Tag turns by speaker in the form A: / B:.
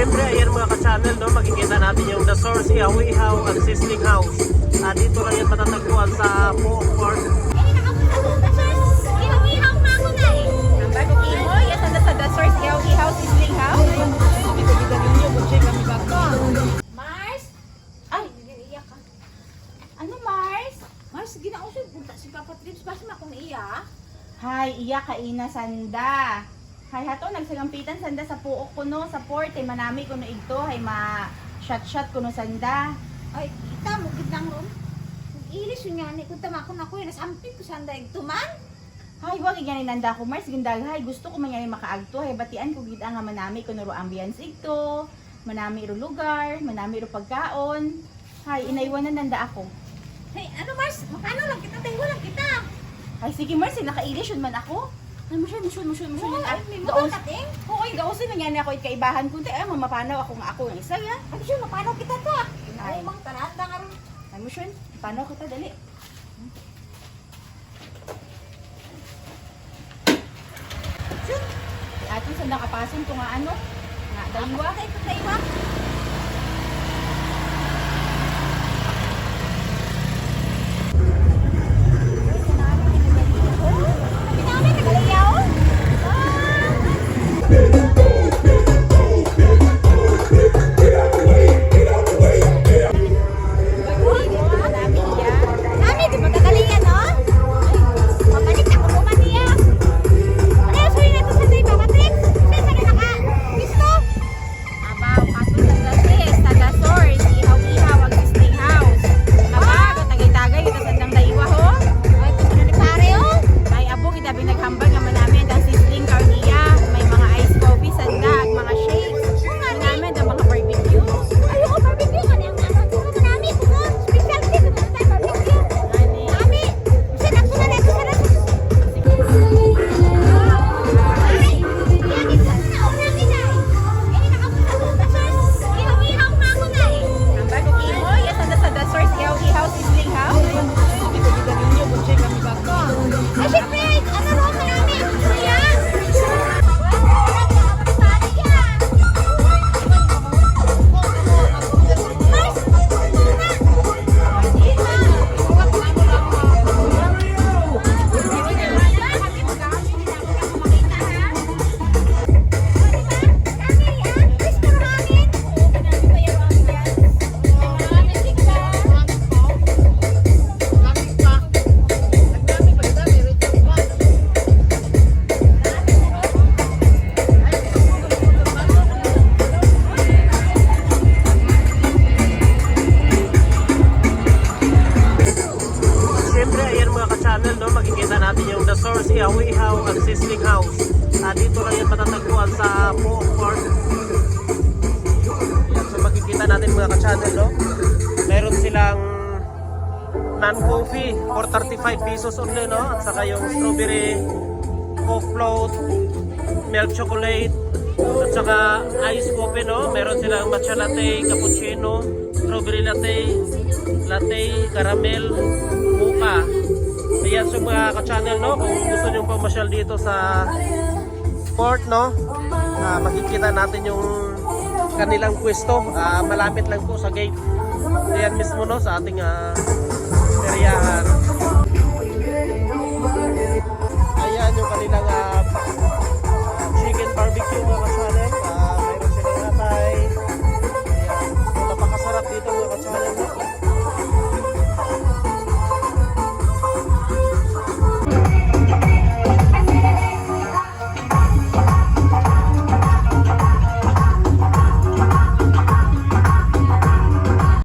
A: Siyempre, ayan mga ka-channel, no? Makikita natin yung The Source Ihaw-Ihaw and Sizzling House. Dito lang yan matatagpuan sa Pook Park.
B: Ihaw-ihaw na ako na eh. Ang bago kimo, yan sa The Source Ihaw-Ihaw Sizzling House.
A: Kita ninyo kung check kami baka.
B: Mars? Ay, iyak ka. Ano Mars? Mars, ginausod. Punta si Papa Trips. Basta ma kung iya.
C: Hay, iya ka ina sanda. Hay hato nagsagampitan sanda sa puok ko no, sa port ay manami ko no igto, hay ma shot ko no sanda.
B: Ay, kita mo gidang ron. Ilis yun nga ni. Kung tama ko na ko, nasampit ko sanda igtuman.
C: Hay wag igani nanda ko Mars gindaghay, gusto ko man yan makaagto, hay batian ko gid nga manami ko no ro ambience igto, manami ro lugar, manami ro pagkaon. Hay inaywanan nanda ako.
B: Hey, ano Mars? Ano lang kita, tinggo lang kita.
C: Hay sige Mars, naka-ilis yun man ako. Ay, musyon.
B: Ay, may
C: Gaos.
B: mga kating.
C: Oo, gaosin na yan ako ikaibahan ko. Ay, mamapanaw ako nga ako ng isa ya.
B: Ay, siya, mapano kita to ah.
C: Ay.
B: Ay, mang tananda nga ron.
C: Ay, musyon. Panaw kita, dali. Sure. Atin sa nakapasin ko nga ano. Nga, daliwa.
B: Ay, pataywa.
A: The Source Ihaw-Ihaw and Sizzling House. Dito lang yan matatagpuan sa Pook Park. Yan, so makikita natin mga ka-channel, no? Meron silang non-coffee for 35 pesos only, no? At saka yung strawberry Coke float, milk chocolate, at saka ice coffee, no? Meron silang matcha latte, cappuccino, strawberry latte, caramel, mocha. Ayan, so mga ka-channel, no? Kung gusto nyo pamasyal dito sa port, no? Makikita natin yung kanilang pwesto. Malapit lang po sa gate. Ayan mismo, no? Sa ating peryahan. Ayan yung kanilang